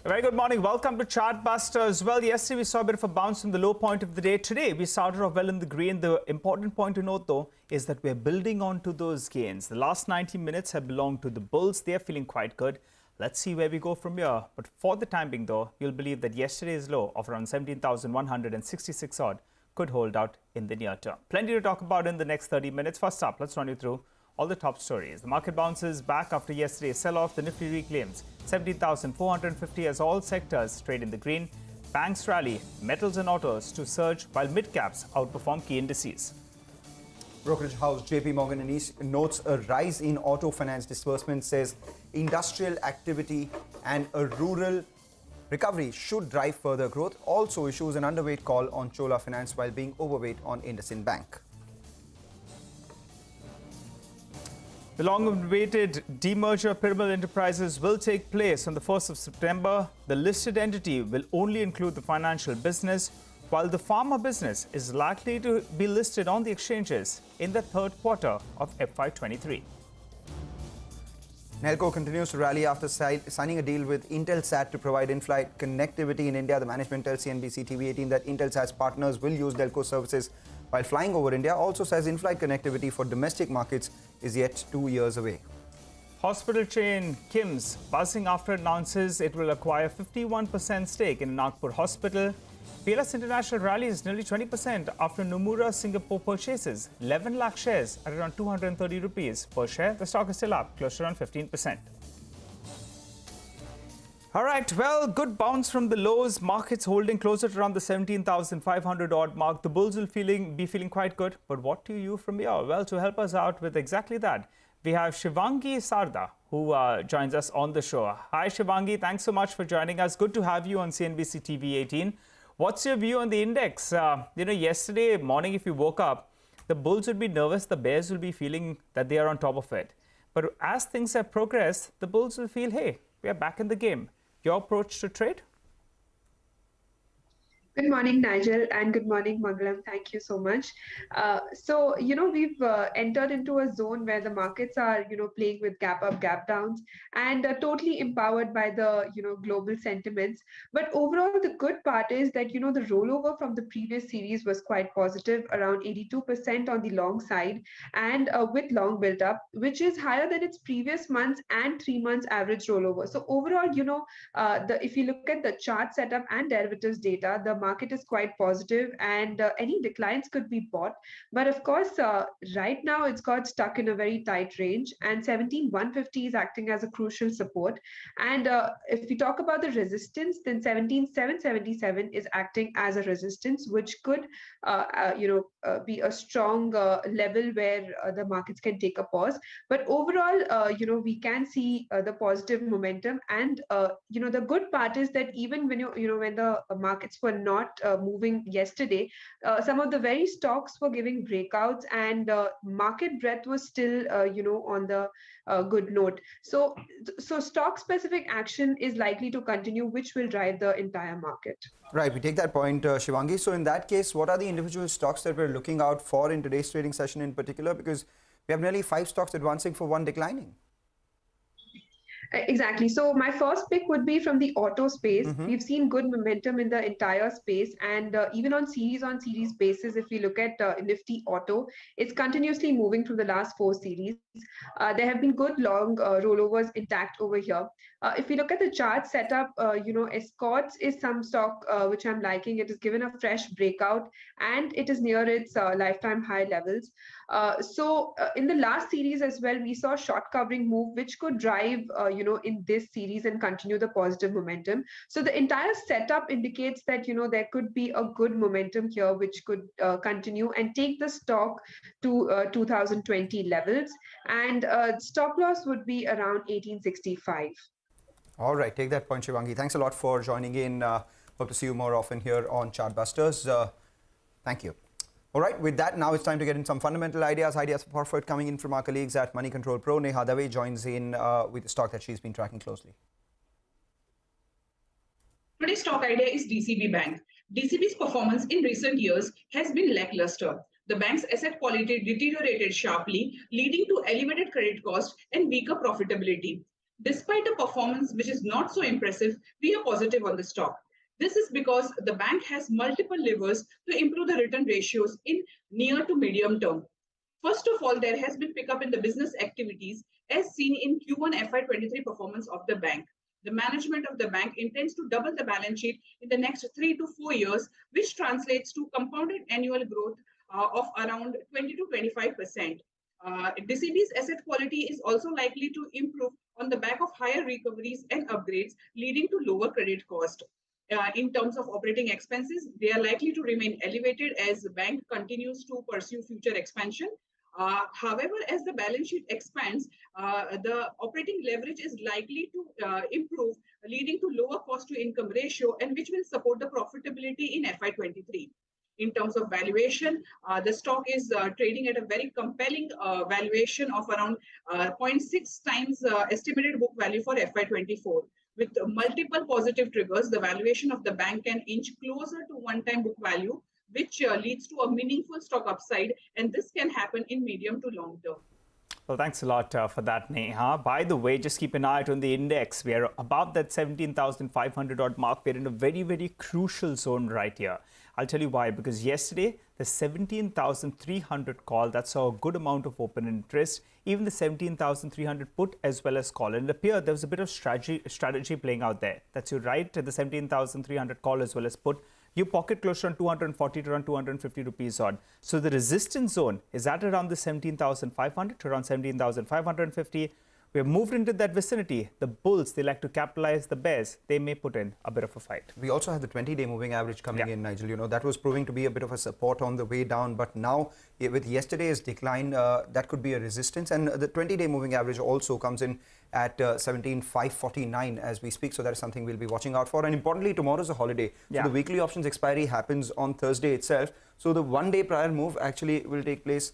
A very good morning. Welcome to Chartbusters. Well, yesterday we saw a bit of a bounce from the low point of the day. Today we started off well in the green. The important point to note, though, is that we're building on to those gains. The last 90 minutes have belonged to the bulls. They're feeling quite good. Let's see where we go from here. But for the time being, though, you'll believe that yesterday's low of around 17,166 odd could hold out in the near term. Plenty to talk about in the next 30 minutes. First up, let's run you through all the top stories. The market bounces back after yesterday's sell-off. The Nifty reclaims 17,450 as all sectors trade in the green. Banks rally, metals and autos to surge while mid-caps outperform key indices. Brokerage house JP Morgan notes a rise in auto finance disbursement, says industrial activity and a rural recovery should drive further growth. Also issues an underweight call on Chola Finance while being overweight on IndusInd Bank. The long-awaited demerger of Piramal Enterprises will take place on the 1st of September. The listed entity will only include the financial business, while the pharma business is likely to be listed on the exchanges in the third quarter of FY23. Nelco continues to rally after signing a deal with Intelsat to provide in-flight connectivity in India. The management tells CNBC-TV18 that Intelsat's partners will use Delco services while flying over India. Also says in-flight connectivity for domestic markets is yet 2 years away. Hospital chain KIMS buzzing after it announces it will acquire 51% stake in Nagpur Hospital. PLS International rallies nearly 20% after Nomura Singapore purchases 11 lakh shares at around 230 rupees per share. The stock is still up, close to around 15%. All right, well, good bounce from the lows. Markets holding closer to around the 17,500 odd mark. The bulls will be feeling quite good. But what do you from here? Well, to help us out with exactly that, we have Shivangi Sarda, who joins us on the show. Hi, Shivangi. Thanks so much for joining us. Good to have you on CNBC TV18. What's your view on the index? Yesterday morning, if you woke up, the bulls would be nervous. The bears will be feeling that they are on top of it. But as things have progressed, the bulls will feel, hey, we are back in the game. Your approach to trade? Good morning, Nigel, and good morning, Mangalam. Thank you so much. We've entered into a zone where the markets are, playing with gap up, gap downs, and totally empowered by the, global sentiments. But overall, the good part is that, the rollover from the previous series was quite positive, around 82% on the long side, and with long built up, which is higher than its previous months and 3 months average rollover. So overall, if you look at the chart setup and derivatives data, the market is quite positive, and any declines could be bought. But of course, right now it's got stuck in a very tight range, and 17,150 is acting as a crucial support. And if we talk about the resistance, then 17,777 is acting as a resistance, which could, be a strong level where the markets can take a pause. But overall, we can see the positive momentum, and the good part is that even when when the markets were not moving yesterday, some of the very stocks were giving breakouts, and market breadth was still on the good note. So stock specific action is likely to continue, which will drive the entire market. Right, we take that point, Shivangi. So in that case, what are the individual stocks that we're looking out for in today's trading session in particular? Because we have nearly 5 stocks advancing for 1 declining. Exactly. So my first pick would be from the auto space. We've seen good momentum in the entire space, and even on series basis, if we look at Nifty Auto, it's continuously moving through the last 4 series. There have been good long rollovers intact over here. If we look at the chart setup, Escorts is some stock which I'm liking. It is given a fresh breakout, and it is near its lifetime high levels. In the last series as well, we saw short covering move, which could drive, in this series and continue the positive momentum. So the entire setup indicates that, there could be a good momentum here, which could continue and take the stock to 2020 levels. And stop loss would be around 1865. All right, take that point, Shivangi. Thanks a lot for joining in. Hope to see you more often here on Chartbusters. Thank you. All right, with that, now it's time to get in some fundamental ideas for profit coming in from our colleagues at Money Control Pro. Neha Dave joins in with the stock that she's been tracking closely. Today's stock idea is DCB Bank. DCB's performance in recent years has been lackluster. The bank's asset quality deteriorated sharply, leading to elevated credit costs and weaker profitability. Despite a performance which is not so impressive, we are positive on the stock. This is because the bank has multiple levers to improve the return ratios in near to medium term. First of all, there has been pickup in the business activities as seen in Q1 FY23 performance of the bank. The management of the bank intends to double the balance sheet in the next 3 to 4 years, which translates to compounded annual growth of around 20 to 25%. DCB's asset quality is also likely to improve on the back of higher recoveries and upgrades, leading to lower credit cost. In terms of operating expenses, they are likely to remain elevated as the bank continues to pursue future expansion. However, as the balance sheet expands, the operating leverage is likely to improve, leading to lower cost to income ratio, and which will support the profitability in FY23. In terms of valuation, the stock is trading at a very compelling valuation of around 0.6 times estimated book value for FY24. With multiple positive triggers, the valuation of the bank can inch closer to one-time book value, which leads to a meaningful stock upside, and this can happen in medium to long term. Well, thanks a lot for that, Neha. By the way, just keep an eye out on the index. We are above that 17,500 odd mark. We're in a very, very crucial zone right here. I'll tell you why. Because yesterday, the 17,300 call, that saw a good amount of open interest. Even the 17,300 put as well as call. And it appeared there was a bit of strategy playing out there. That's your right, the 17,300 call as well as put. You pocket close around 240 to around 250 rupees odd. So the resistance zone is at around the 17,500 to around 17,550. We have moved into that vicinity. The bulls, they like to capitalize. The bears, they may put in a bit of a fight. We also have the 20-day moving average coming in, Nigel. You know, that was proving to be a bit of a support on the way down. But now, with yesterday's decline, that could be a resistance. And the 20-day moving average also comes in at 17,549 as we speak. So that is something we'll be watching out for. And importantly, tomorrow is a holiday. So the weekly options expiry happens on Thursday itself. So the one-day prior move actually will take place